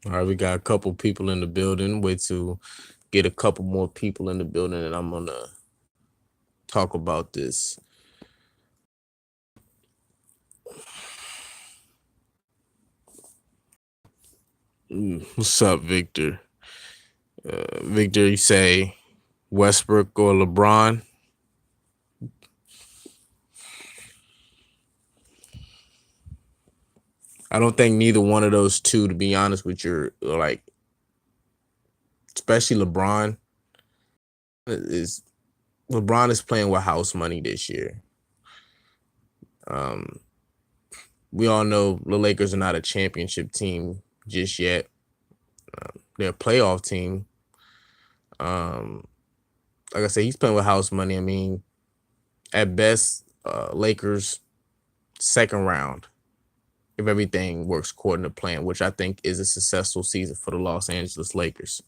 All right, we got a couple people in the building. Wait to get a couple more people in the building, and I'm gonna talk about this. What's up, Victor? Victor, you say Westbrook or LeBron? I don't think neither one of those two, to be honest with you, like especially is LeBron is playing with house money this year. Um, we all know the Lakers are not a championship team just yet. They're a playoff team. Um, like I said, he's playing with house money. I mean, at best, Lakers second round if everything works according to plan, which I think is a successful season for the Los Angeles Lakers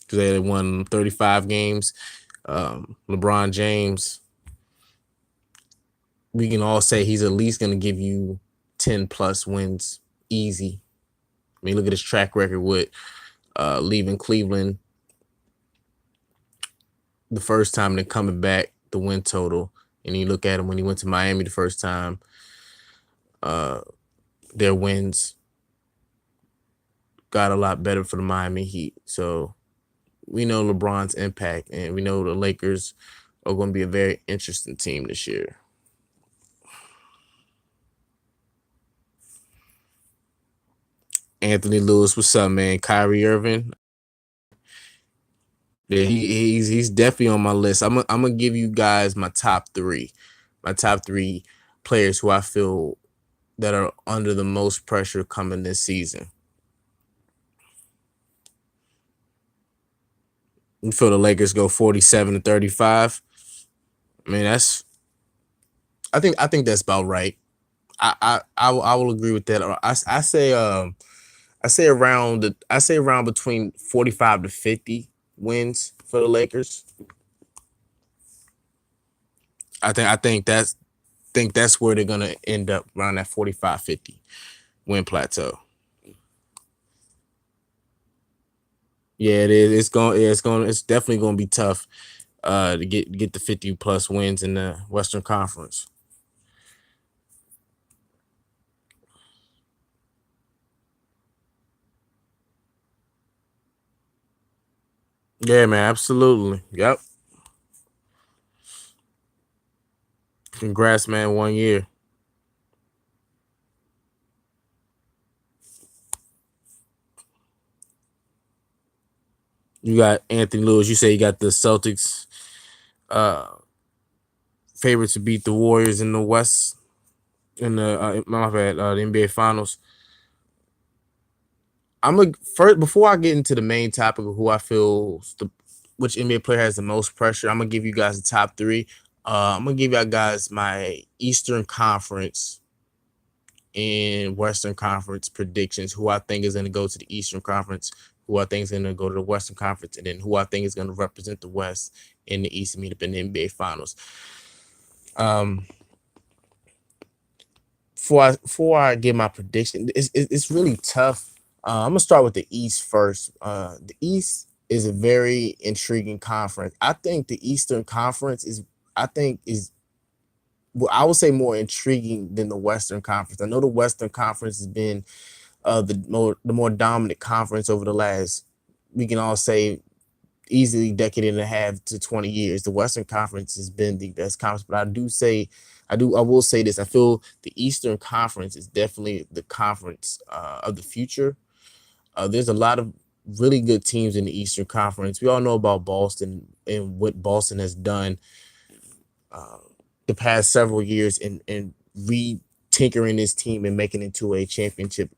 because they won 35 games. LeBron James, we can all say he's at least going to give you 10 plus wins easy. I mean, look at his track record with leaving Cleveland the first time and then coming back, the win total. And you look at him when he went to Miami the first time, their wins got a lot better for the Miami Heat. So we know LeBron's impact, and we know the Lakers are going to be a very interesting team this year. Anthony Lewis, what's up, man? Kyrie Irving, yeah, he's definitely on my list. I'm gonna give you guys my top three players who I feel that are under the most pressure coming this season. You feel the Lakers go 47-35? I mean, I think that's about right. I will agree with that. I say around between 45 to 50 wins for the Lakers. I think that's where they're gonna end up around that 45-50 win plateau. Yeah, it is. It's definitely gonna be tough to get the 50 plus wins in the Western Conference. Yeah, man, absolutely. Yep. Congrats, man. 1 year. You got Anthony Lewis. You say you got the Celtics uh favorite to beat the Warriors in the West in the my bad, the NBA Finals. I'm a first before I get into the main topic of who I feel which NBA player has the most pressure. I'm gonna give you guys the top three. I'm gonna give y'all guys my Eastern Conference and Western Conference predictions. Who I think is gonna go to the Eastern Conference, who I think is gonna go to the Western Conference, and then who I think is gonna represent the West in the East and meet up in the NBA Finals. Um, before I give my prediction, it's really tough. I'm gonna start with the East first. The East is a very intriguing conference. I think the Eastern Conference is well, I would say more intriguing than the Western Conference. I know the Western Conference has been the more dominant conference over the last, we can all say, easily decade and a half to 20 years. The Western Conference has been the best conference, but I will say this. I feel the Eastern Conference is definitely the conference of the future. There's a lot of really good teams in the Eastern Conference. We all know about Boston and what Boston has done uh, the past several years and re-tinkering this team and making it into a championship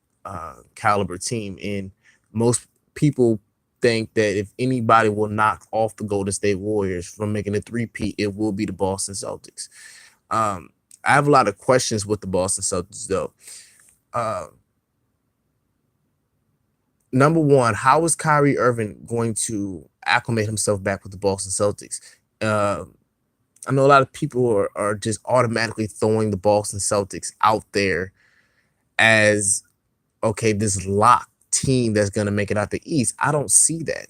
caliber team. And most people think that if anybody will knock off the Golden State Warriors from making a three-peat, it will be the Boston Celtics. Um, I have a lot of questions with the Boston Celtics, though. Uh, Number one, how is Kyrie Irving going to acclimate himself back with the Boston Celtics? Uh, I know a lot of people are just automatically throwing the Boston Celtics out there as okay, this lock team that's gonna make it out the East. I don't see that.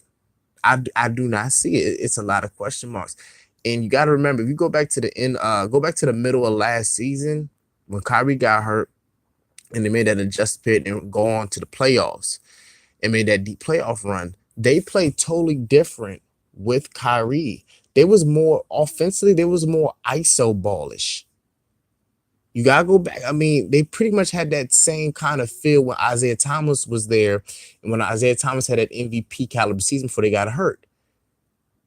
I do not see it. It's a lot of question marks. And you got to remember, if you go back to the end, go back to the middle of last season when Kyrie got hurt and they made that adjust period and go on to the playoffs and made that deep playoff run. They played totally different with Kyrie. They was more offensively, they was more ISO ballish. You gotta go back. I mean, they pretty much had that same kind of feel when Isaiah Thomas was there, and when Isaiah Thomas had that MVP caliber season before they got hurt.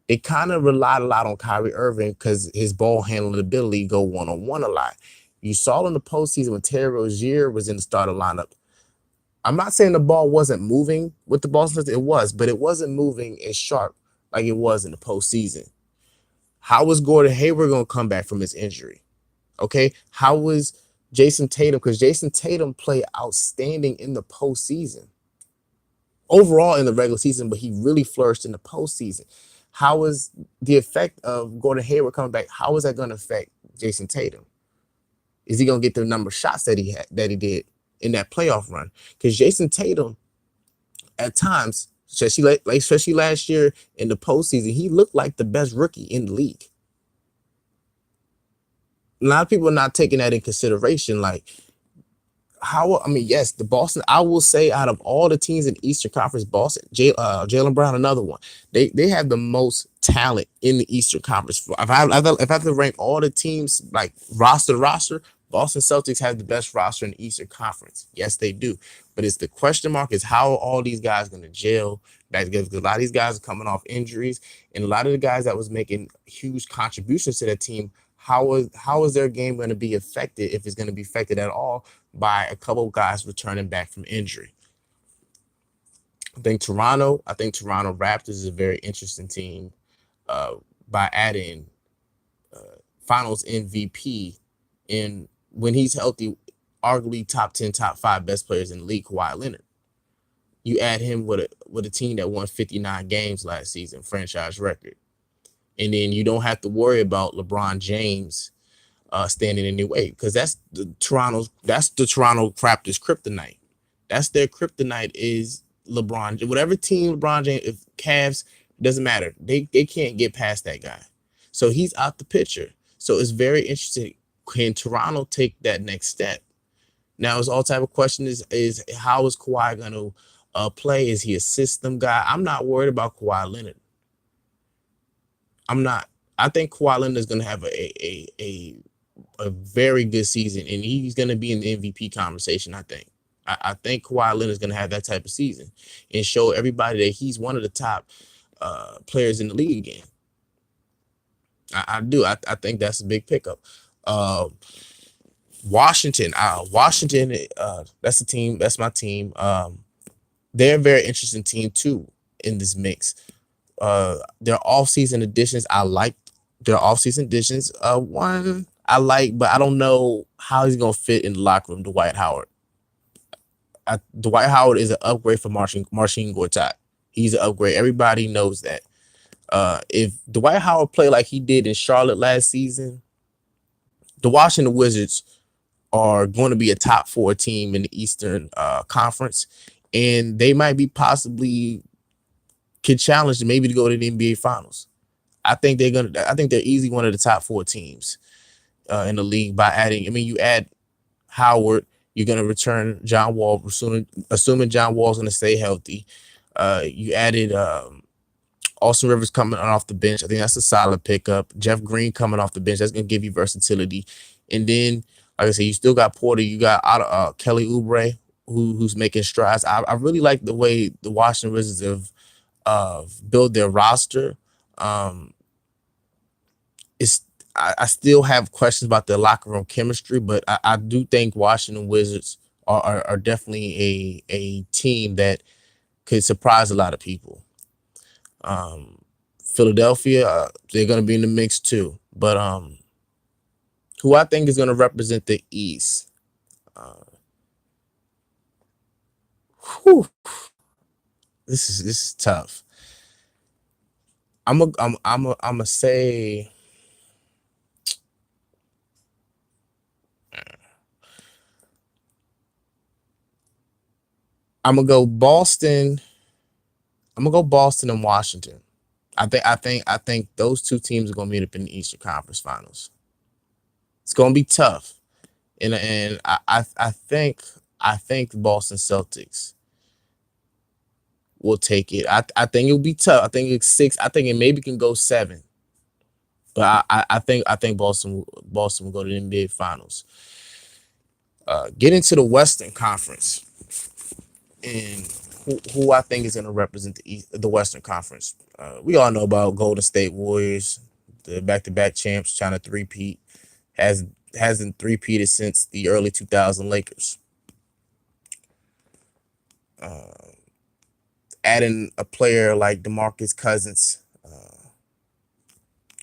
They kind of relied a lot on Kyrie Irving because his ball handling ability go one-on-one a lot. You saw in the postseason when Terry Rozier was in the starting lineup. I'm not saying the ball wasn't moving with the Boston Celtics. It was, but it wasn't moving as sharp like it was in the postseason. How was Gordon Hayward going to come back from his injury? Okay. How was Jason Tatum? Because Jason Tatum played outstanding in the postseason. Overall in the regular season, but he really flourished in the postseason. How is the effect of Gordon Hayward coming back? How is that going to affect Jason Tatum? Is he going to get the number of shots that he did in that playoff run? Because Jason Tatum, at times, especially last year in the postseason, he looked like the best rookie in the league. A lot of people are not taking that in consideration. Like, yes, the Boston, I will say out of all the teams in Eastern Conference, Boston, Jaylen Brown, another one, they have the most talent in the Eastern Conference. If I have to rank all the teams like roster to roster, Boston Celtics have the best roster in the Eastern Conference. Yes, they do. But it's the question mark is how are all these guys going to gel back together? Because a lot of these guys are coming off injuries, and a lot of the guys that was making huge contributions to that team, how is their game going to be affected, if it's going to be affected at all, by a couple of guys returning back from injury? I think Toronto Raptors is a very interesting team by adding Finals MVP, and when he's healthy, arguably top 10, top 5 best players in the league, Kawhi Leonard. You add him with a team that won 59 games last season, franchise record, and then you don't have to worry about LeBron James standing in your way, because that's the Toronto Raptors kryptonite. That's their kryptonite is LeBron. Whatever team LeBron James, if Cavs, doesn't matter. They can't get past that guy. So he's out the picture. So it's very interesting. Can Toronto take that next step? Now it's all type of question is how is Kawhi going to play? Is he a system guy? I'm not worried about Kawhi Leonard. I'm not. I think Kawhi Leonard is going to have a very good season, and he's going to be in the MVP conversation. I think Kawhi Leonard is going to have that type of season and show everybody that he's one of the top players in the league again. I do. I think that's a big pickup. Washington. That's the team. That's my team. They're a very interesting team too in this mix. Their offseason additions, I like their offseason additions. One I like, but I don't know how he's gonna fit in the locker room. Dwight Howard. Dwight Howard is an upgrade for Marcin Gortat. He's an upgrade. Everybody knows that. If Dwight Howard played like he did in Charlotte last season, the Washington Wizards are going to be a top 4 team in the Eastern Conference, and they might be possibly could challenge maybe to go to the NBA Finals. I think they're easily one of the top 4 teams in the league by adding. I mean, you add Howard, you're going to return John Wall, assuming John Wall's going to stay healthy. You added Austin Rivers coming off the bench. I think that's a solid pickup. Jeff Green coming off the bench. That's going to give you versatility. And then, like I said, you still got Porter. You got Kelly Oubre, who's making strides. I really like the way the Washington Wizards have built their roster. I still have questions about their locker room chemistry, but I do think Washington Wizards are definitely a team that could surprise a lot of people. Philadelphia, they're going to be in the mix too. But who I think is going to represent the East? Whew, this is tough. I'm a say. I'm gonna go Boston. I'm gonna go Boston and Washington. I think those two teams are gonna meet up in the Eastern Conference Finals. It's gonna be tough, and I think the Boston Celtics will take it. I think it'll be tough. I think it's six. I think it maybe can go seven, but I think Boston will go to the NBA Finals. Get into the Western Conference, and who I think is going to represent the Western Conference. We all know about Golden State Warriors, the back-to-back champs, trying to three-peat. Hasn't three-peated since the early 2000 Lakers. Adding a player like DeMarcus Cousins,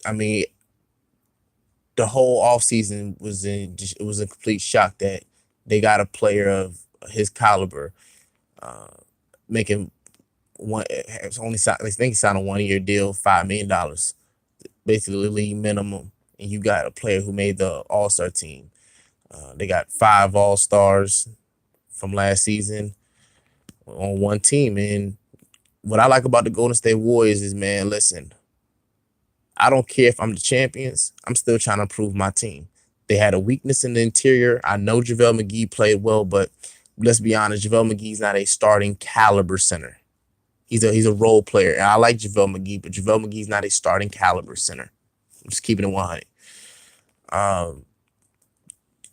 I mean, the whole offseason it was a complete shock that they got a player of his caliber, making one. It's only I think he signed a 1 year deal, $5 million, basically league minimum, and you got a player who made the All-Star team. They got 5 All-Stars from last season on one team, and what I like about the Golden State Warriors is, man, listen, I don't care if I'm the champions. I'm still trying to improve my team. They had a weakness in the interior. I know JaVale McGee played well, but let's be honest, JaVale McGee's not a starting caliber center. He's a role player. And I like JaVale McGee, but JaVale McGee's not a starting caliber center. I'm just keeping it 100.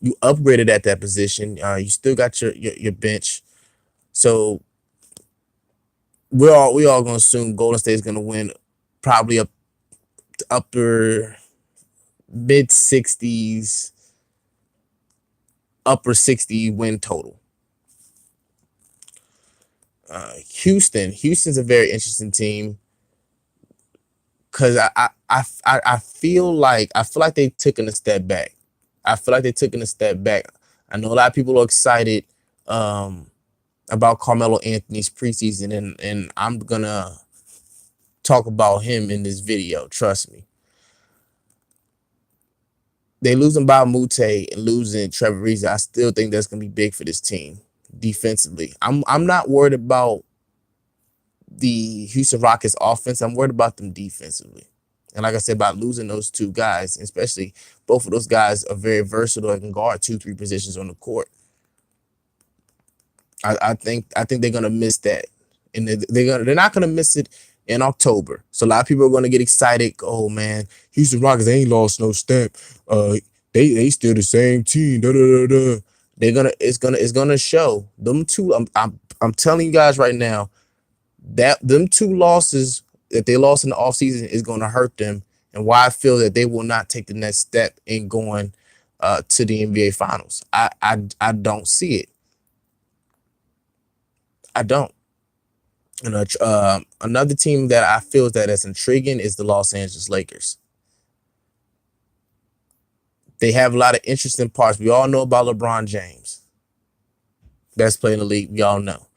You upgraded at that position. You still got your bench. So we all gonna assume Golden State is gonna win probably up upper mid 60s, upper 60 win total. Houston's a very interesting team because I feel like they took a step back. I feel like they took a step back. I know a lot of people are excited about Carmelo Anthony's preseason, and I'm gonna talk about him in this video. Trust me. They losing Mute and losing Trevor Ariza. I still think that's gonna be big for this team defensively. I'm not worried about the Houston Rockets offense. I'm worried about them defensively. And like I said, about losing those two guys, especially both of those guys are very versatile and can guard 2-3 positions on the court. I think they're gonna miss that, and they're not gonna miss it in October. So a lot of people are gonna get excited. Oh man, Houston Rockets ain't lost no step. They still the same team. Da, da, da, da. It's gonna show them two. I'm telling you guys right now that them two losses that they lost in the offseason is gonna hurt them, and why I feel that they will not take the next step in going to the NBA Finals. I don't see it. I don't. And another team that I feel that is intriguing is the Los Angeles Lakers. They have a lot of interesting parts. We all know about LeBron James, best player in the league. We all know.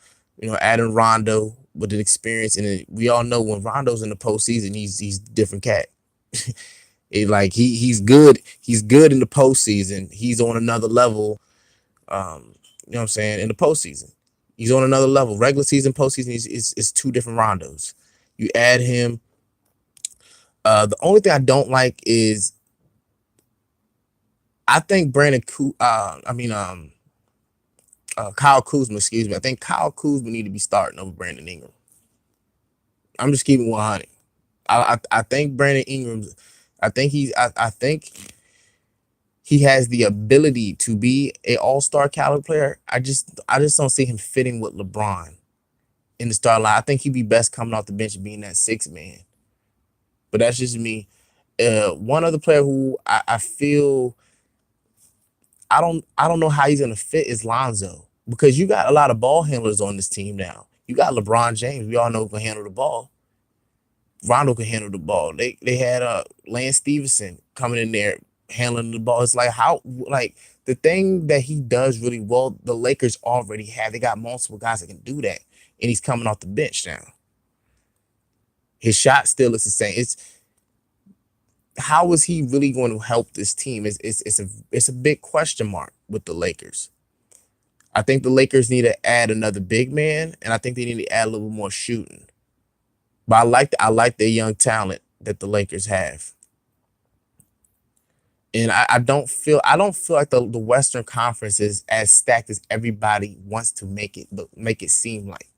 Adding Rondo with an experience, and we all know when Rondo's in the postseason, he's a different cat. He's good. He's good in the postseason. He's on another level. You know what I'm saying? In the postseason, he's on another level. Regular season, postseason is two different Rondos. You add him. The only thing I don't like is I think Kyle Kuzma. Excuse me. I think Kyle Kuzma need to be starting over Brandon Ingram. I'm just keeping 100. I think Brandon Ingram. I think he has the ability to be an all-star caliber player. I just don't see him fitting with LeBron in the start line. I think he'd be best coming off the bench and being that 6 man. But that's just me. One other player who I feel I don't know how he's gonna fit is Lonzo, because you got a lot of ball handlers on this team now. You got LeBron James. We all know who can handle the ball. Rondo can handle the ball. They had Lance Stevenson coming in there handling the ball. It's like the thing that he does really well, the Lakers already have. They got multiple guys that can do that, and he's coming off the bench now. His shot still is the same. How is he really going to help this team? It's a big question mark with the Lakers. I think the Lakers need to add another big man, and I think they need to add a little more shooting. But I like the young talent that the Lakers have. And I don't feel like the Western Conference is as stacked as everybody wants to make it seem like.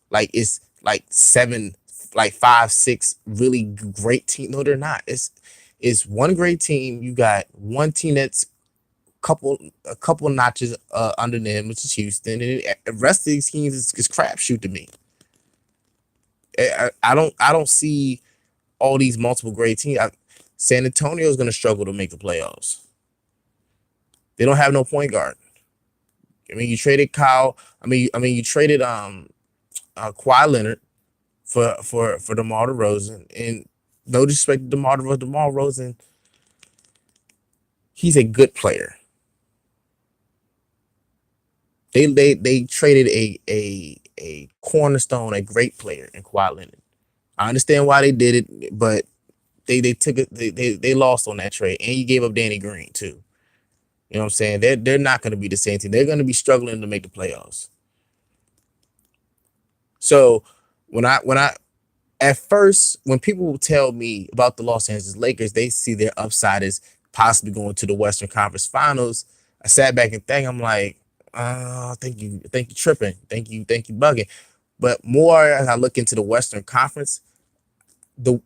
Like it's like seven, like five, six really great teams. No, they're not. It's one great team. You got one team that's a couple notches under them, which is Houston, and the rest of these teams is crapshoot to me. I don't see all these multiple great teams. San Antonio is going to struggle to make the playoffs. They don't have no point guard. I mean, you traded Kyle. I mean, you traded Kawhi Leonard for DeMar DeRozan, and no disrespect to DeMar DeRozan, he's a good player. They traded a cornerstone, a great player in Kawhi Leonard. I understand why they did it, but they took it. They lost on that trade, and you gave up Danny Green too. You know what I'm saying? They're not going to be the same team. They're going to be struggling to make the playoffs. So when I at first, when people tell me about the Los Angeles Lakers, they see their upside as possibly going to the Western Conference Finals. I sat back and think, I'm like, think you tripping, think you bugging. But more as I look into the Western Conference, the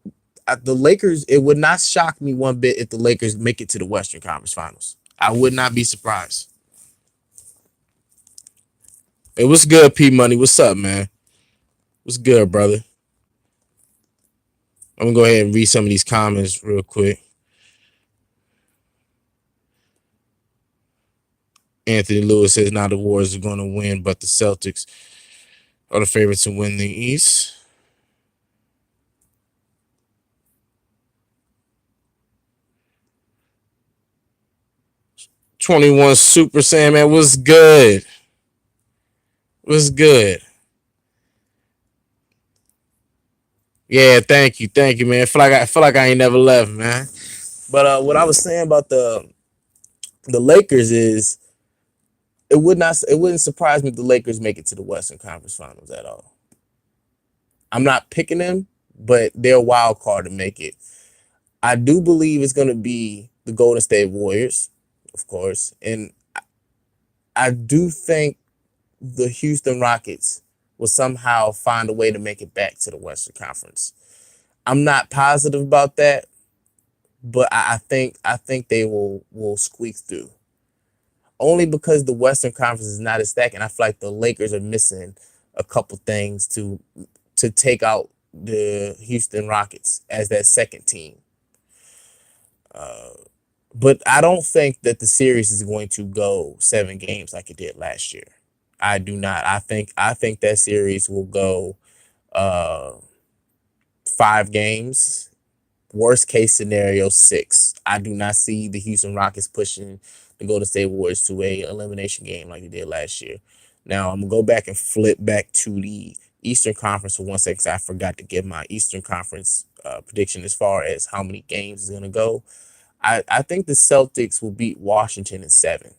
the Lakers, it would not shock me one bit if the Lakers make it to the Western Conference Finals. I would not be surprised. It was good, P Money. What's up, man? What's good, brother? I'm gonna go ahead and read some of these comments real quick. Anthony Lewis says now the Warriors are going to win, but the Celtics are the favorites to win the East. 21 Super Saiyan, man, what's good? What's good? Yeah, thank you, man. I feel like I ain't never left, man. But what I was saying about the Lakers is it wouldn't surprise me if the Lakers make it to the Western Conference Finals at all. I'm not picking them, but they're a wild card to make it. I do believe it's going to be the Golden State Warriors, of course, and I do think the Houston Rockets will somehow find a way to make it back to the Western Conference. I'm not positive about that, but I think they will squeak through. Only because the Western Conference is not as stacked, and I feel like the Lakers are missing a couple things to take out the Houston Rockets as that second team. Uh, but I don't think that the series is going to go 7 games like it did last year. I do not. I think that series will go uh 5 games. Worst case scenario, 6. I do not see the Houston Rockets pushing the Golden State Warriors to a elimination game like they did last year. Now I'm gonna go back and flip back to the Eastern Conference for 1 second, 'cause I forgot to give my Eastern Conference prediction as far as how many games is gonna go. I think the Celtics will beat Washington in 7.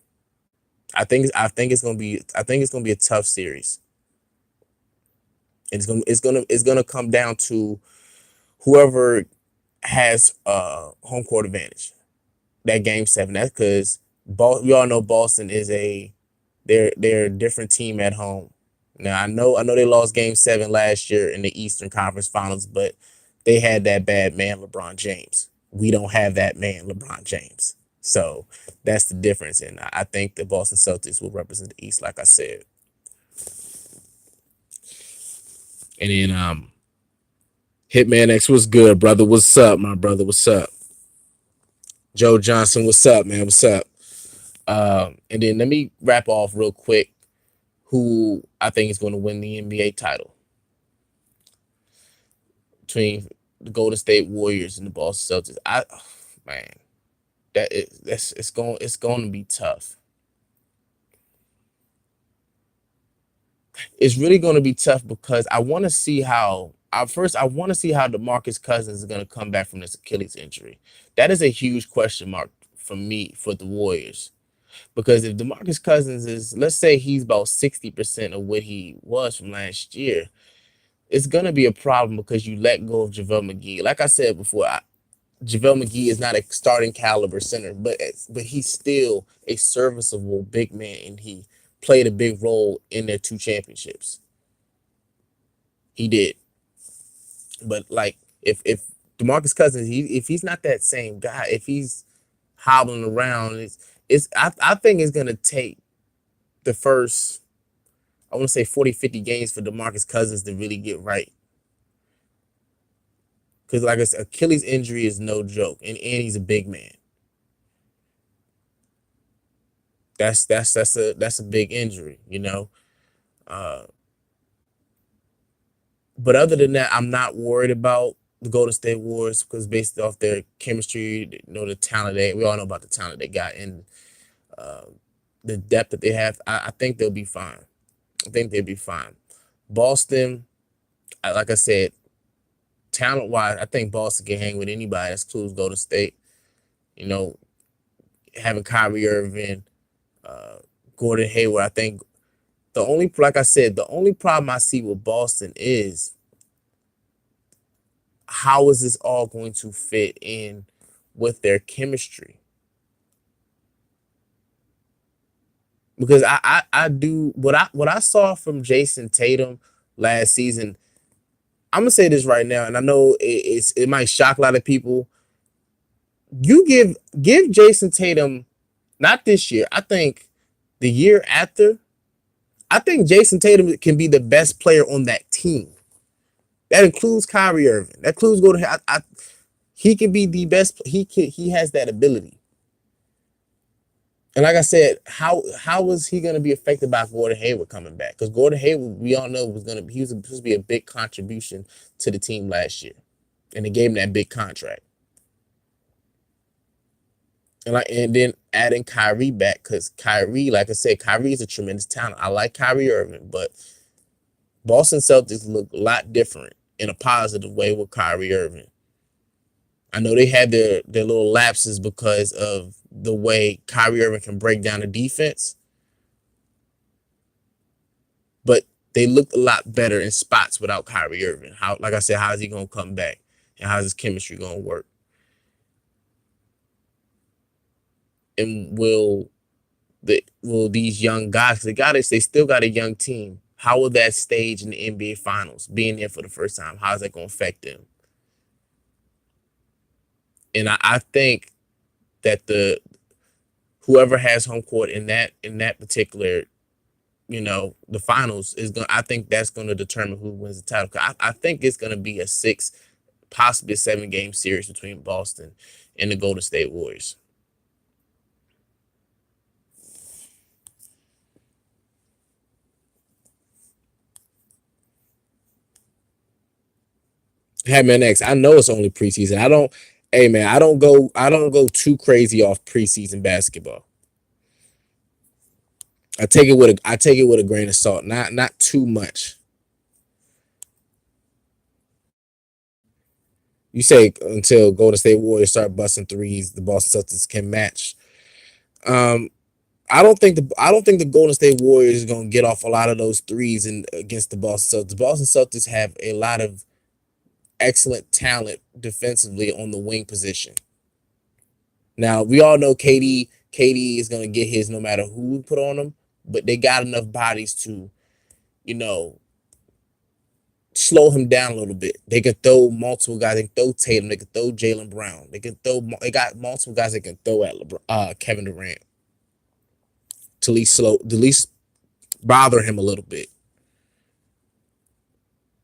I think it's gonna be a tough series. It's gonna come down to whoever has home court advantage. That game 7. That's because we all know Boston is they're a different team at home. Now I know they lost game 7 last year in the Eastern Conference Finals, but they had that bad man LeBron James. We don't have that man LeBron James. So that's the difference. And I think the Boston Celtics will represent the East, like I said. And then Hitman X, what's good, brother? What's up, my brother? What's up? Joe Johnson, what's up, man? What's up? And then let me wrap off real quick who I think is going to win the NBA title between the Golden State Warriors and the Boston Celtics. Man, it's going to be tough. It's really going to be tough because I want to see how. First, I want to see how DeMarcus Cousins is going to come back from this Achilles injury. That is a huge question mark for me for the Warriors. Because if DeMarcus Cousins is, let's say he's about 60% of what he was from last year, it's gonna be a problem because you let go of JaVale McGee. Like I said before, JaVale McGee is not a starting caliber center, but he's still a serviceable big man, and he played a big role in their two championships. He did. But like if DeMarcus Cousins, if he's not that same guy, if he's hobbling around, I think it's gonna take the first, I want to say 40, 50 games for DeMarcus Cousins to really get right. Because like I said, Achilles injury is no joke, and he's a big man. That's a big injury, you know. Uh, but other than that, I'm not worried about the Golden State Warriors because based off their chemistry, you know, the talent we all know about the talent they got and uh, the depth that they have. I think they'll be fine. I think they'll be fine. Boston, like I said, talent wise, I think Boston can hang with anybody. That's includes Golden State. You know, having Kyrie Irving, uh, Gordon Hayward. I think like I said, the only problem I see with Boston is how is this all going to fit in with their chemistry? Because I do what I saw from Jason Tatum last season. I'm gonna say this right now, and I know it might shock a lot of people. You give Jason Tatum, not this year. I think the year after. I think Jason Tatum can be the best player on that team. That includes Kyrie Irving. That includes he can be the best. He has that ability. And like I said, how was he going to be affected by Gordon Hayward coming back? Because Gordon Hayward, we all know he was supposed to be a big contribution to the team last year, and they gave him that big contract. And then adding Kyrie back because Kyrie, like I said, Kyrie is a tremendous talent. I like Kyrie Irving, but Boston Celtics look a lot different in a positive way with Kyrie Irving. I know they had their little lapses because of the way Kyrie Irving can break down the defense, but they looked a lot better in spots without Kyrie Irving. Like I said, how is he going to come back, and how's his chemistry going to work? And will these young guys? They still got a young team. How will that stage in the NBA Finals, being there for the first time, how is that going to affect them? And I think that whoever has home court in that particular, you know, the finals is going. I think that's going to determine who wins the title. I think it's going to be a 6, possibly a 7-game series between Boston and the Golden State Warriors. Hey man, X. I know it's only preseason. Hey man, I don't go too crazy off preseason basketball. I take it with a grain of salt, not too much. You say until Golden State Warriors start busting threes, the Boston Celtics can match. Um, I don't think the Golden State Warriors is going to get off a lot of those threes against the Boston Celtics. The Boston Celtics have a lot of excellent talent defensively on the wing position. Now we all know KD is going to get his no matter who we put on him, but they got enough bodies to, you know, slow him down a little bit. They can throw multiple guys. They can throw Tatum. They can throw Jaylen Brown. They got multiple guys they can throw at Kevin Durant to at least bother him a little bit.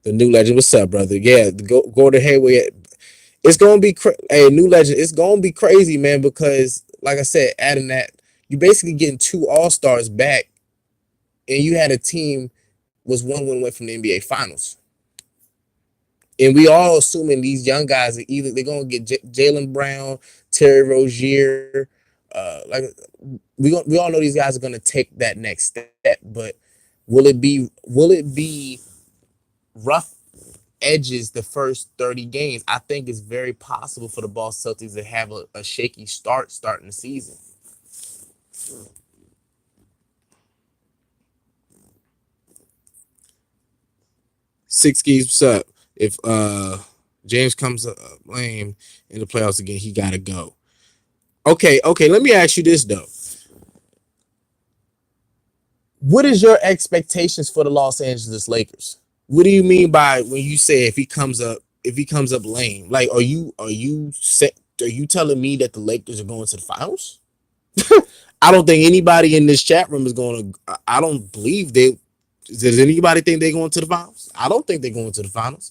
The new legend, what's up, brother? Yeah, Gordon Hayward. It's gonna be a new legend. It's gonna be crazy, man. Because like I said, adding that, you basically getting 2 All-Stars back, and you had a team was 1 win away from the NBA Finals. And we all assuming these young guys are either they're gonna get Jaylen Brown, Terry Rozier. Like we all know these guys are gonna take that next step, but will it be rough edges the first 30 games? I think it's very possible for the Boston Celtics to have a shaky start starting the season. Six keys, what's up? If James comes up lame in the playoffs again, he gotta go. Okay. Let me ask you this though. What is your expectations for the Los Angeles Lakers? What do you mean by when you say if he comes up lame? Like, are you telling me that the Lakers are going to the finals? I don't think anybody in this chat room is going to. I don't believe they. Does anybody think they're going to the finals? I don't think they're going to the finals.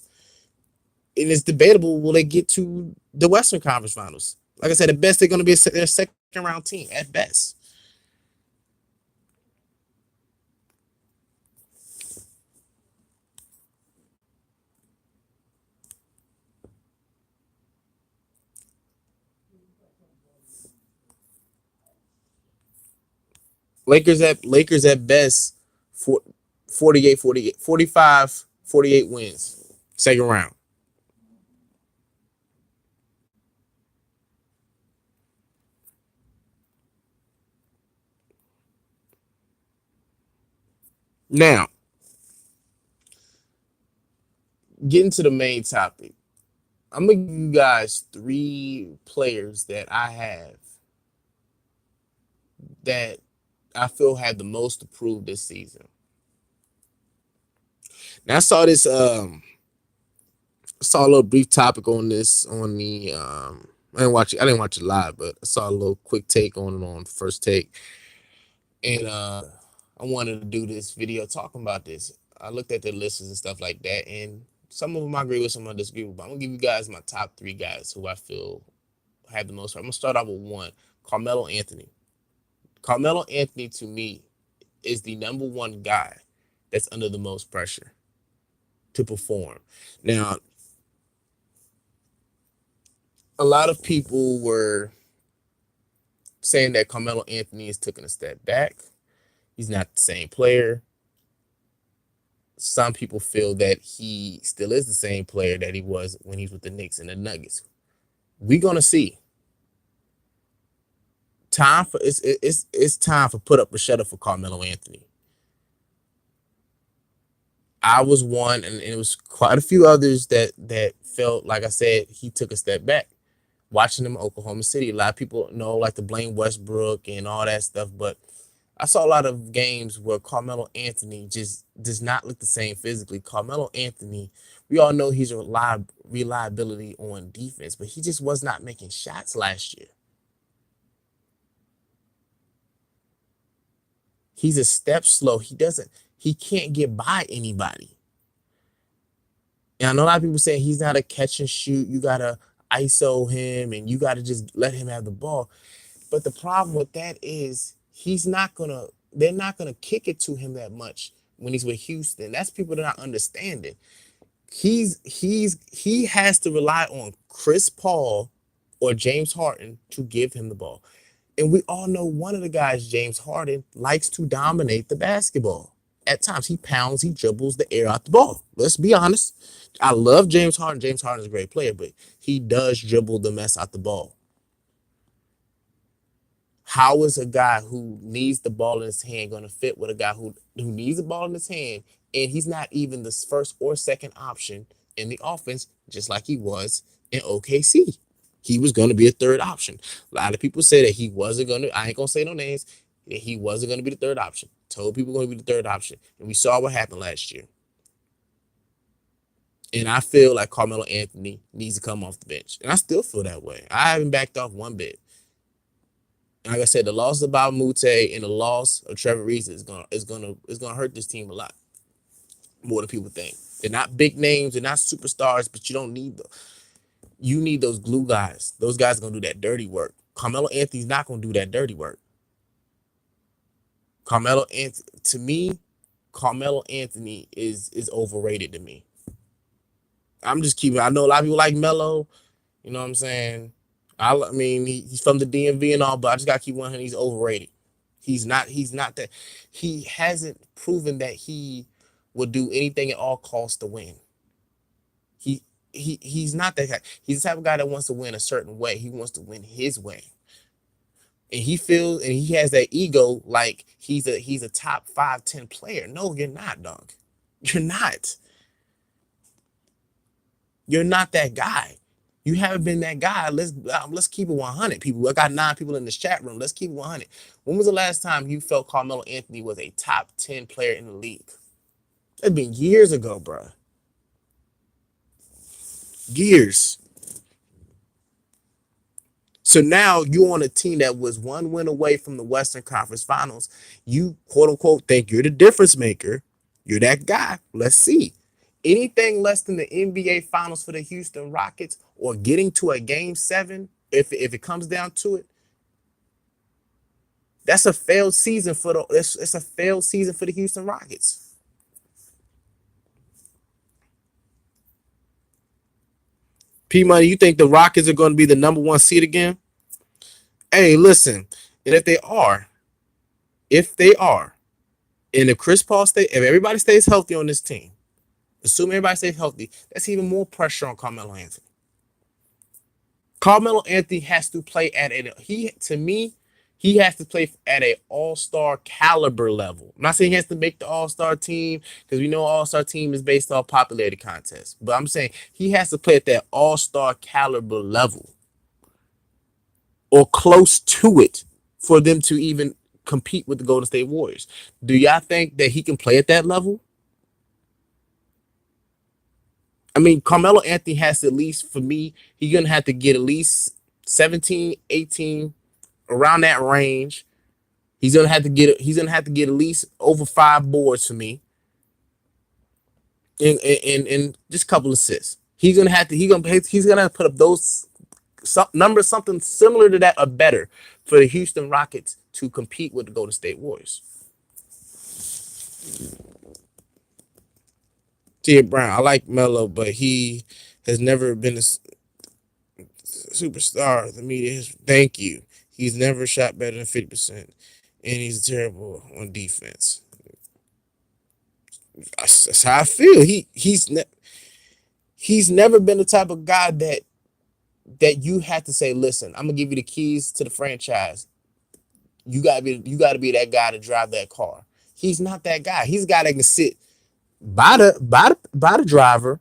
And it's debatable. Will they get to the Western Conference Finals? Like I said, at best they're going to be their second round team at best. Lakers at best for 48, 48, 45, 48 wins. Second round. Now, getting to the main topic. I'm gonna give you guys three players that I have that I feel had the most to prove this season. Now I saw this saw a little brief topic on this on the I didn't watch it live, but I saw a little quick take on it on First Take. And I wanted to do this video talking about this. I looked at the lists and stuff like that, and some of them I agree with, some I disagree with. But I'm gonna give you guys my top three guys who I feel have the most. I'm gonna start out with one, Carmelo Anthony. Carmelo Anthony to me is the number one guy that's under the most pressure to perform. Now, a lot of people were saying that Carmelo Anthony has taken a step back. He's not the same player. Some people feel that he still is the same player that he was when he's with the Knicks and the Nuggets. We're gonna see. It's time for put up or shut up for Carmelo Anthony. I was one, and it was quite a few others that felt like I said he took a step back. Watching him in Oklahoma City, a lot of people know like to blame Westbrook and all that stuff, but I saw a lot of games where Carmelo Anthony just does not look the same physically. Carmelo Anthony, we all know he's a reliability on defense, but he just was not making shots last year. He's a step slow. He can't get by anybody. And I know a lot of people say he's not a catch and shoot. You gotta ISO him and you gotta just let him have the ball. But the problem with that is they're not gonna kick it to him that much when he's with Houston. That's people that are not understanding. He has to rely on Chris Paul or James Harden to give him the ball. And we all know one of the guys, James Harden, likes to dominate the basketball. At times, he pounds, he dribbles the air out the ball. Let's be honest. I love James Harden. James Harden is a great player, but he does dribble the mess out the ball. How is a guy who needs the ball in his hand going to fit with a guy who needs the ball in his hand and he's not even the first or second option in the offense, just like he was in OKC? He was going to be a third option. A lot of people say that he wasn't going to, I ain't going to say no names, that he wasn't going to be the third option. Told people going to be the third option. And we saw what happened last year. And I feel like Carmelo Anthony needs to come off the bench. And I still feel that way. I haven't backed off one bit. And like I said, the loss of Bob Mute and the loss of Trevor Reeves is gonna hurt this team a lot more than people think. They're not big names, they're not superstars, but you don't need them. You need those glue guys. Those guys are gonna do that dirty work. Carmelo Anthony's not gonna do that dirty work. Carmelo Anthony, to me, Carmelo Anthony is overrated to me. I'm just keeping. I know a lot of people like Melo. You know what I'm saying? I mean, he's from the DMV and all, but I just gotta keep one. He's overrated. He's not. He's not that. He hasn't proven that he will do anything at all costs to win. He he's not that guy. He's the type of guy that wants to win a certain way. He wants to win his way, and he feels and he has that ego like he's a top 5, 10 player. No, you're not, dog. You're not. You're not that guy. You haven't been that guy. Let's keep it 100. People, I got 9 people in this chat room. Let's keep it 100. When was the last time you felt Carmelo Anthony was a top 10 player in the league? It's been years ago, bro. Years. So now you on a team that was 1 win away from the Western Conference Finals. You quote unquote think you're the difference maker. You're that guy. Let's see. Anything less than the NBA Finals for the Houston Rockets or getting to a game 7, if it comes down to it, that's a failed season for the it's a failed season for the Houston Rockets. P Money, you think the Rockets are going to be the number 1 seed again? Hey, listen, and if they are, and if Chris Paul if everybody stays healthy on this team, assuming everybody stays healthy, that's even more pressure on Carmelo Anthony. Carmelo Anthony has to play at he has to play at an all-star caliber level. I'm not saying he has to make the all-star team because we know all-star team is based off popularity contest. But I'm saying he has to play at that all-star caliber level or close to it for them to even compete with the Golden State Warriors. Do y'all think that he can play at that level? I mean, Carmelo Anthony has to, at least for me, he's going to have to get at least 17, 18, around that range. He's gonna have to get at least over 5 boards for me, and just a couple assists. He's gonna put up those numbers, something similar to that or better, for the Houston Rockets to compete with the Golden State Warriors. Tia Brown, I like Melo, but he has never been a superstar. The media has. Thank you. He's never shot better than 50%, and he's terrible on defense. That's how I feel. He's never been the type of guy that you have to say, listen, I'm gonna give you the keys to the franchise. You gotta be that guy to drive that car. He's not that guy. He's a guy that can sit by the driver.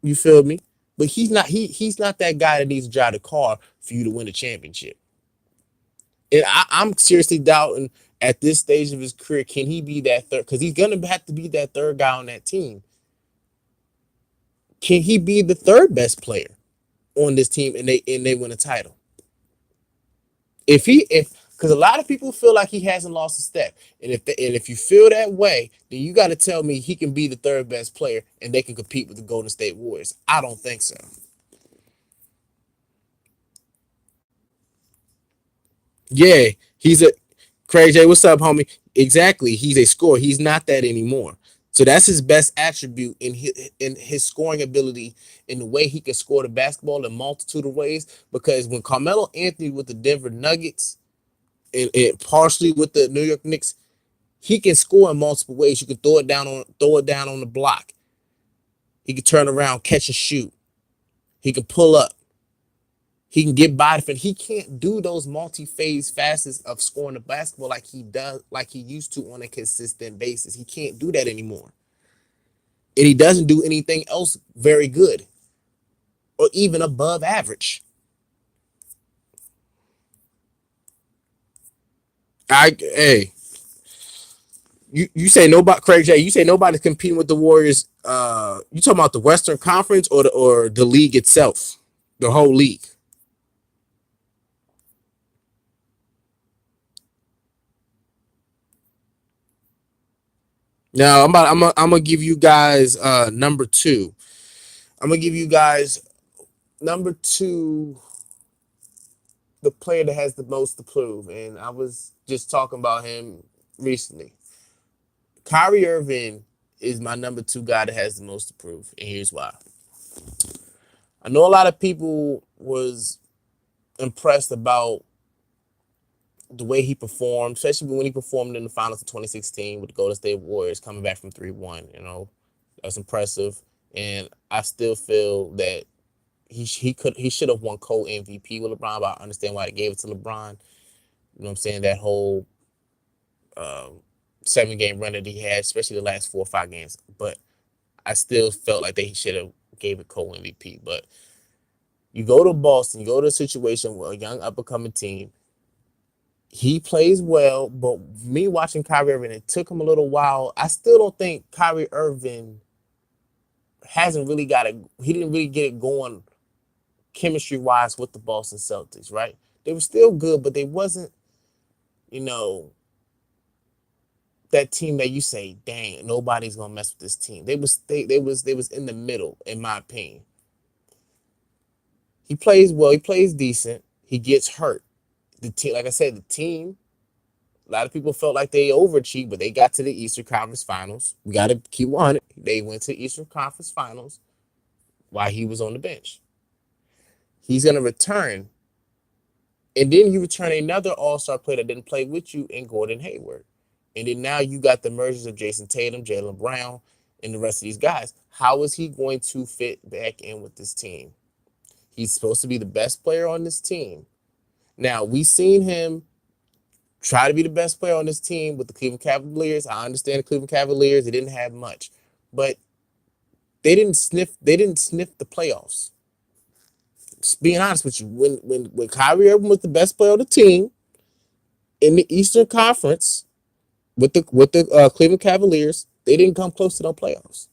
You feel me? But he's not that guy that needs to drive the car for you to win a championship. And I'm seriously doubting at this stage of his career, can he be that third? Because he's gonna have to be that third guy on that team. Can he be the third best player on this team and they win a title? If because a lot of people feel like he hasn't lost a step, and if you feel that way, then you got to tell me he can be the third best player and they can compete with the Golden State Warriors. I don't think so. Yeah, he's a Craig J. What's up, homie? Exactly. He's a scorer. He's not that anymore. So that's his best attribute in his scoring ability, in the way he can score the basketball in a multitude of ways. Because when Carmelo Anthony with the Denver Nuggets and partially with the New York Knicks, he can score in multiple ways. You can throw it down on the block. He can turn around, catch and shoot. He can pull up. He can get by defense. He can't do those multi-phase facets of scoring the basketball like he used to on a consistent basis. He can't do that anymore. And he doesn't do anything else very good or even above average. Hey, you say nobody, Craig J. You say nobody's competing with the Warriors. You talking about the Western Conference or the league itself, the whole league? Now I'm gonna give you guys number two. I'm gonna give you guys number two, the player that has the most to prove, and I was just talking about him recently. Kyrie Irving is my number two guy that has the most to prove, and here's why. I know a lot of people was impressed about the way he performed, especially when he performed in the finals of 2016 with the Golden State Warriors, coming back from 3-1. That's impressive, and I still feel that he should have won co-MVP with LeBron, but I understand why they gave it to LeBron. You know what I'm saying? That whole 7-game run that he had, especially the last 4 or 5 games. But I still felt like they should have gave it co-MVP. But you go to Boston, you go to a situation where a young up and coming team, he plays well, but me watching Kyrie Irving, it took him a little while. I still don't think Kyrie Irving hasn't really got it. He didn't really get it going chemistry wise with the Boston Celtics, right? They were still good, but they wasn't, you know, that team that you say, dang, nobody's gonna mess with this team. They was in the middle, in my opinion. He plays well, he plays decent, he gets hurt. The team, like I said, the team, a lot of people felt like they overachieved, but they got to the Eastern Conference Finals. We gotta keep 100. They went to the Eastern Conference Finals while he was on the bench. He's gonna return. And then you return another all-star player that didn't play with you in Gordon Hayward. And then now you got the mergers of Jason Tatum, Jaylen Brown, and the rest of these guys. How is he going to fit back in with this team? He's supposed to be the best player on this team. Now, we've seen him try to be the best player on this team with the Cleveland Cavaliers. I understand the Cleveland Cavaliers, they didn't have much. But they didn't sniff the playoffs. Just being honest with you, when Kyrie Irving was the best player on the team in the Eastern Conference with the Cleveland Cavaliers, they didn't come close to no playoffs.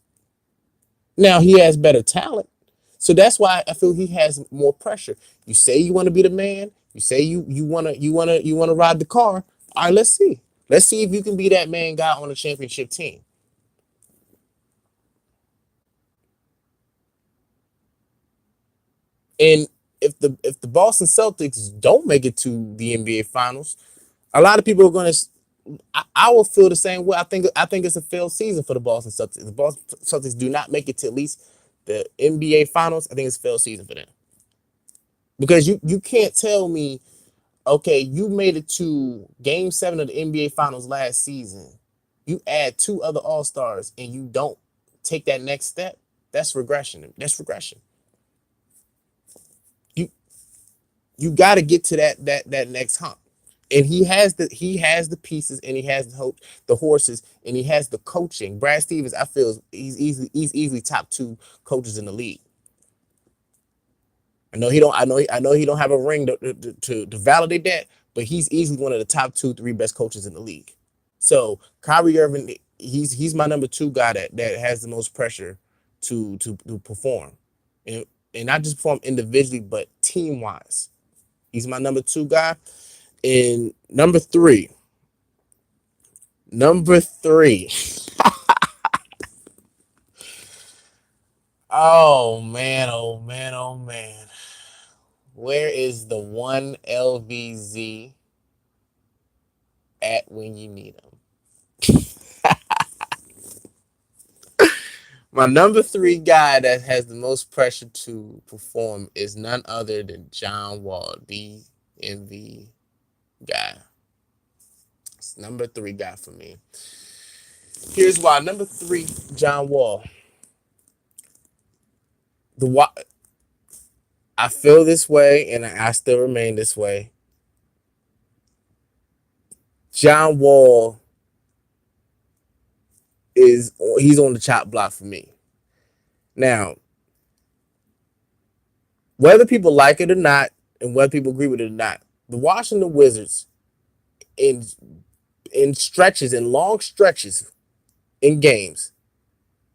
Now he has better talent, so that's why I feel he has more pressure. You say you want to be the man. You say you wanna ride the car. All right, let's see. Let's see if you can be that main guy on a championship team. And if the Boston Celtics don't make it to the NBA Finals, a lot of people are going to. I will feel the same way. I think it's a failed season for the Boston Celtics. If the Boston Celtics do not make it to at least the NBA Finals, I think it's a failed season for them. Because you can't tell me, okay, you made it to Game 7 of the NBA Finals last season. You add 2 other All Stars and you don't take that next step. That's regression. That's regression. You you got to get to that next hump. And he has the pieces, and he has the horses, and he has the coaching. Brad Stevens, I feel he's easily top 2 coaches in the league. I know he don't have a ring to validate that, but he's easily one of the top 2, 3 best coaches in the league. So Kyrie Irving, he's my number 2 guy that has the most pressure to perform, and not just perform individually, but team wise. He's my number 2 guy. And number three. Oh man, oh man, oh man. Where is the one LVZ at when you need him? My number 3 guy that has the most pressure to perform is none other than John Wall, the MV guy. It's number 3 guy for me. Here's why. Number 3, John Wall. I feel this way, and I still remain this way. John Wall he's on the chop block for me. Now, whether people like it or not, and whether people agree with it or not, the Washington Wizards in stretches, in long stretches, in games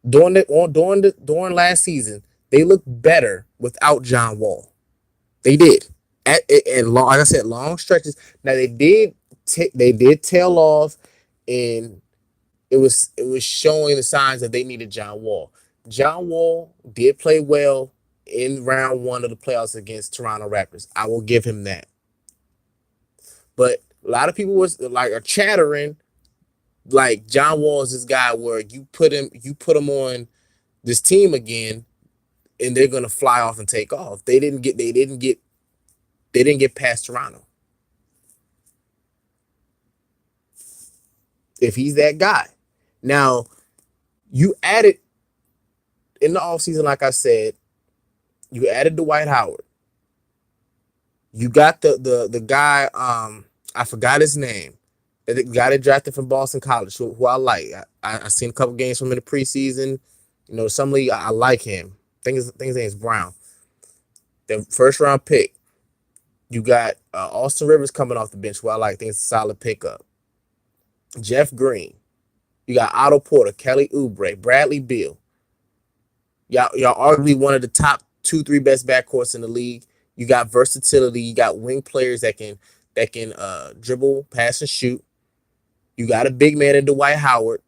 during last season, they looked better without John Wall. They did. And like I said, long stretches. Now they did tail off, and it was showing the signs that they needed John Wall. John Wall did play well in round 1 of the playoffs against Toronto Raptors. I will give him that. But a lot of people are chattering like John Wall is this guy where you put him on this team again, and they're gonna fly off and take off. They didn't get past Toronto. If he's that guy. Now, you added in the offseason, like I said, you added Dwight Howard. You got the guy, I forgot his name. The guy that drafted from Boston College, who I like. I seen a couple games from him in the preseason. Some league, I like him. Things name is Brown. The first round pick. You got Austin Rivers coming off the bench. Well, I like think it's a solid pickup. Jeff Green. You got Otto Porter, Kelly Oubre, Bradley Beal. Y'all arguably one of the top 2, 3 best backcourts in the league. You got versatility. You got wing players that can dribble, pass, and shoot. You got a big man in Dwight Howard.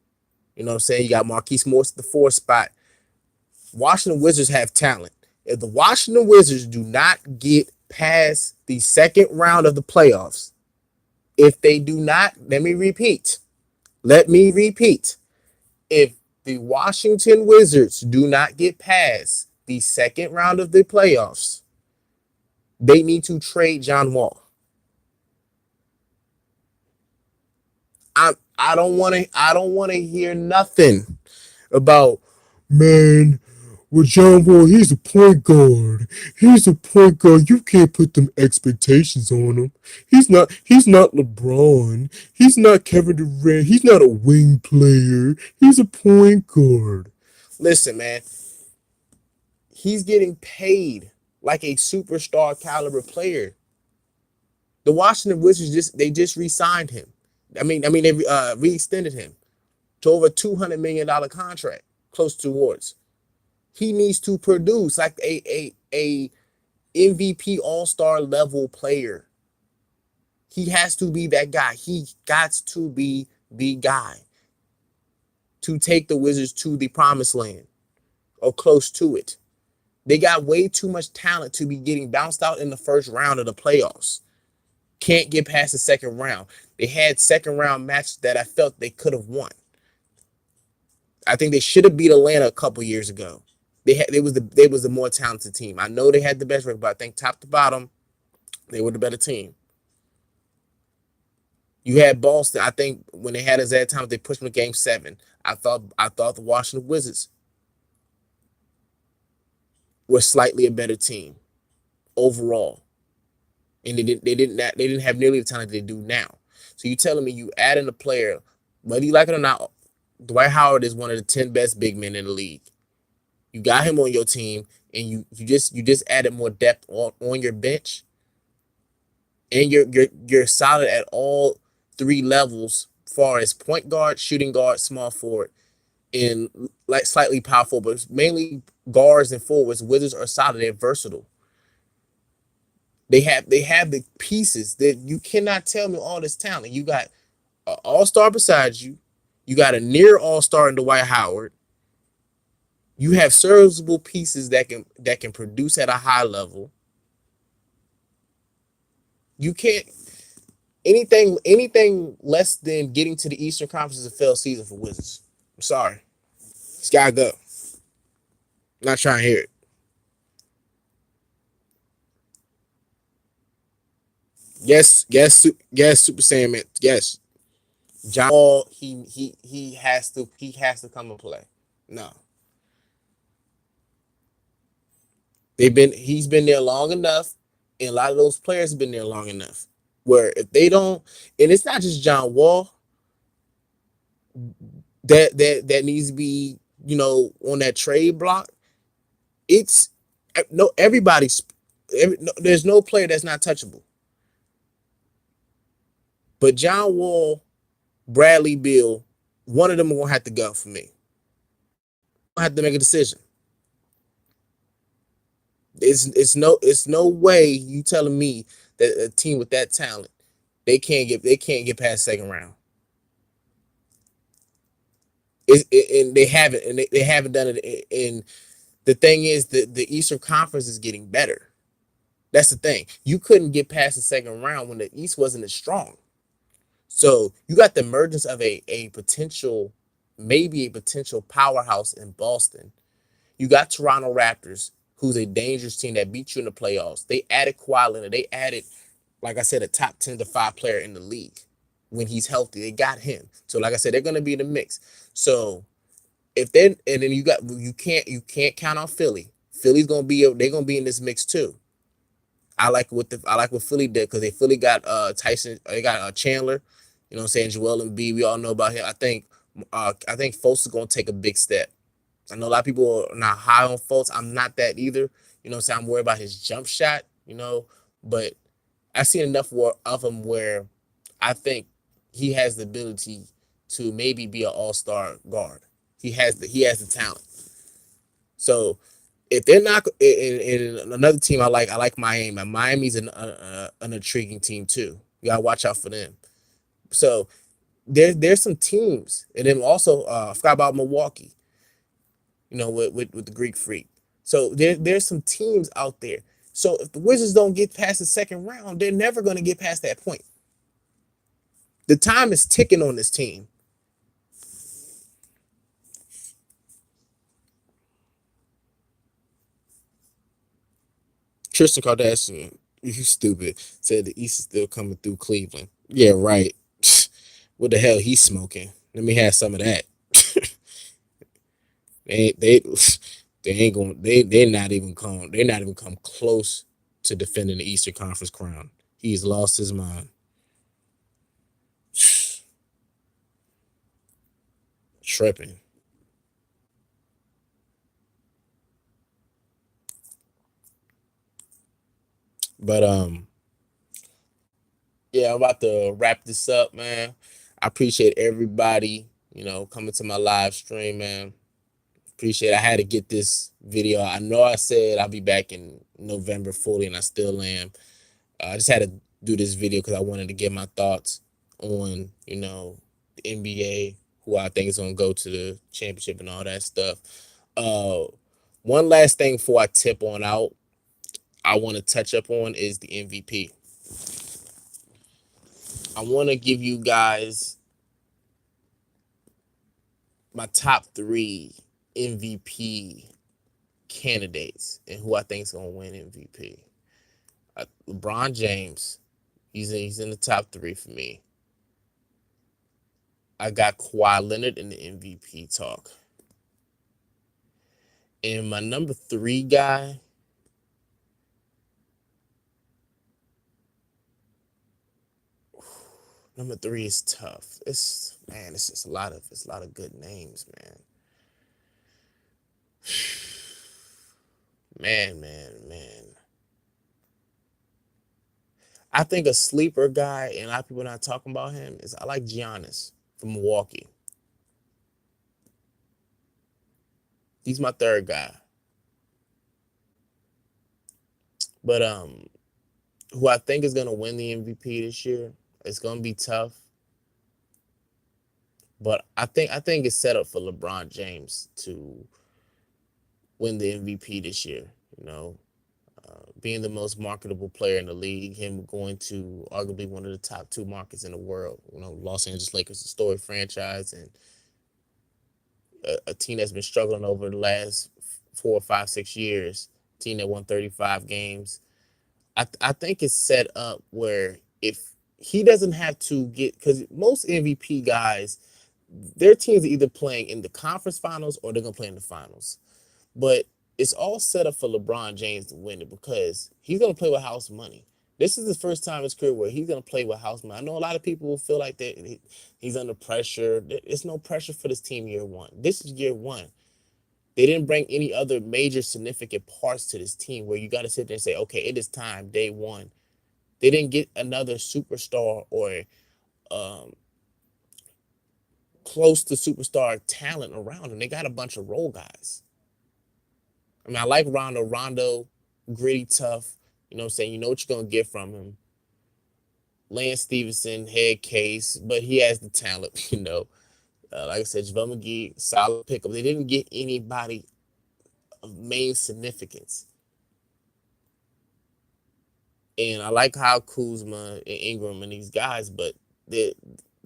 You know what I'm saying? You got Marquise Morris at the 4 spot. Washington Wizards have talent. If the Washington Wizards do not get past the second round of the playoffs, if they do not, let me repeat. If the Washington Wizards do not get past the second round of the playoffs, they need to trade John Wall. I don't want to hear nothing about, man, well, John Wall, he's a point guard. He's a point guard. You can't put them expectations on him. He's not LeBron. He's not Kevin Durant. He's not a wing player. He's a point guard. Listen, man, he's getting paid like a superstar caliber player. The Washington Wizards just re-signed him. They re-extended him to over $200 million contract, close towards. He needs to produce like a MVP All-Star level player. He has to be that guy. He got to be the guy to take the Wizards to the promised land or close to it. They got way too much talent to be getting bounced out in the first round of the playoffs. Can't get past the second round. They had second round matches that I felt they could have won. I think they should have beat Atlanta a couple years ago. They was the more talented team. I know they had the best record, but I think top to bottom, they were the better team. You had Boston. I think when they had us that time, they pushed them to Game 7. I thought the Washington Wizards were slightly a better team overall, and they didn't have nearly the talent they do now. So you telling me you add in a player, whether you like it or not, Dwight Howard is one of the 10 best big men in the league. You got him on your team, and you just added more depth on your bench, and you're solid at all 3 levels, far as point guard, shooting guard, small forward, and like slightly powerful, but mainly guards and forwards. Wizards are solid. They're versatile. They have the pieces that you cannot tell me all this talent. You got an all-star beside you. You got a near all-star in Dwight Howard. You have serviceable pieces that can produce at a high level. You can't anything less than getting to the Eastern Conference is a failed season for Wizards. I'm sorry. It's gotta go. I'm not trying to hear it. Yes, Super Saiyan. Yes, John Wall. He has to come and play. No, he's been there long enough, and a lot of those players have been there long enough. Where if they don't, and it's not just John Wall that needs to be on that trade block. It's no everybody's. There's no player that's not touchable. But John Wall, Bradley Beal, one of them are gonna have to go for me. I have to make a decision. It's no way you telling me that a team with that talent they can't get past second round. And they haven't done it. And the thing is that the Eastern Conference is getting better. That's the thing. You couldn't get past the second round when the East wasn't as strong. So you got the emergence of maybe a potential powerhouse in Boston. You got Toronto Raptors, who's a dangerous team that beat you in the playoffs. They added Kawhi Leonard. They added, like I said, a top 10 to 5 player in the league. When he's healthy, they got him. So, like I said, they're going to be in the mix. So, and then you can't count on Philly. They're gonna be in this mix too. I like what Philly did because Philly got Tyson. They got Chandler. You know what I'm saying? Joel Embiid. We all know about him. I think Fultz is gonna take a big step. I know a lot of people are not high on Fultz. I'm not that either. You know what I'm saying? I'm worried about his jump shot, but I've seen enough of him where I think he has the ability to maybe be an all-star guard. He has the talent. So if they're not in another team, I like Miami. Miami's an intriguing team too. You gotta watch out for them. So there's some teams, and then also I forgot about Milwaukee. With the Greek Freak. So there's some teams out there. So if the Wizards don't get past the second round, they're never going to get past that point. The time is ticking on this team. Tristan Kardashian, you stupid, said the East is still coming through Cleveland. Yeah, right. What the hell he's smoking? Let me have some of that. They ain't going. They're not even come close to defending the Eastern Conference crown. He's lost his mind. Tripping. But yeah, I'm about to wrap this up, man. I appreciate everybody, coming to my live stream, man. Appreciate it. I had to get this video. I know I said I'll be back in November fully, and I still am. I just had to do this video because I wanted to get my thoughts on, the NBA, who I think is going to go to the championship and all that stuff. Uh, One last thing before I tip on out, I want to touch up on is the MVP. I want to give you guys my top 3 MVP candidates and who I think is going to win MVP. LeBron James, he's in the top 3 for me. I got Kawhi Leonard in the MVP talk. And my number 3 guy, number 3 is tough. It's just it's a lot of good names, man. Man. I think a sleeper guy, and a lot of people not talking about him, is I like Giannis from Milwaukee. He's my 3rd guy. But who I think is gonna win the MVP this year, it's gonna be tough. But I think it's set up for LeBron James to win the MVP this year. Being the most marketable player in the league, him going to arguably one of the top 2 markets in the world. Los Angeles Lakers, a storied franchise, and a team that's been struggling over the last 4, 5, 6 years. Team that won 35 games. I think it's set up where if he doesn't have to get, because most MVP guys, their teams are either playing in the conference finals or they're gonna play in the finals. But it's all set up for LeBron James to win it because he's gonna play with house money. This is the first time in his career where he's gonna play with house money. I know a lot of people will feel like that he's under pressure. There's no pressure for this team year one. This is year one. They didn't bring any other major significant parts to this team where you got to sit there and say, okay, it is time, day one. They didn't get another superstar or um, close to superstar talent around them. They got a bunch of role guys. I mean, I like Rondo. Rondo, gritty, tough. You know what I'm saying? You know what you're going to get from him. Lance Stevenson, head case, but he has the talent, like I said, JaVale McGee, solid pickup. They didn't get anybody of main significance. And I like how Kuzma and Ingram and these guys, but they're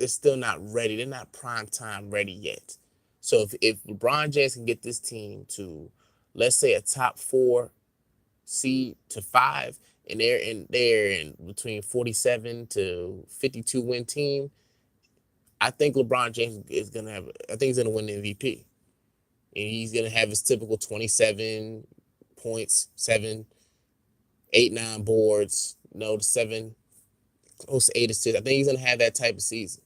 still not ready. They're not prime time ready yet. So if LeBron James can get this team to, let's say, a top 4 seed to 5, and they're in between 47 to 52 win team, I think LeBron James is gonna have. I think he's gonna win the MVP, and he's gonna have his typical 27 points, 7, 8, 9 boards, the 7, close to 8 assists. I think he's gonna have that type of season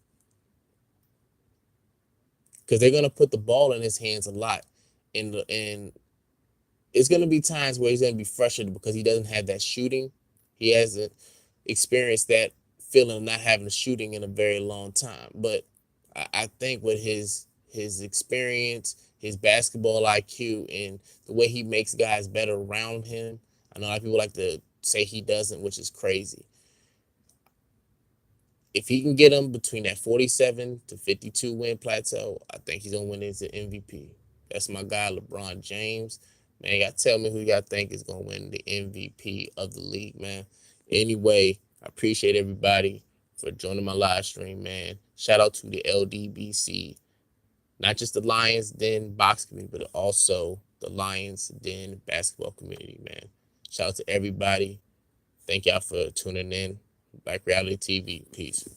because they're gonna put the ball in his hands a lot, and it's gonna be times where he's gonna be frustrated because he doesn't have that shooting. He hasn't experienced that feeling of not having a shooting in a very long time. But I think with his experience, his basketball IQ, and the way he makes guys better around him, I know a lot of people like to say he doesn't, which is crazy. If he can get him between that 47 to 52 win plateau, I think he's gonna win as an MVP. That's my guy, LeBron James. Man, you gotta tell me who y'all think is gonna win the MVP of the league, man. Anyway, I appreciate everybody for joining my live stream, man. Shout out to the LDBC, not just the Lions Den box community, but also the Lions Den basketball community, man. Shout out to everybody. Thank y'all for tuning in. Black Reality TV. Peace.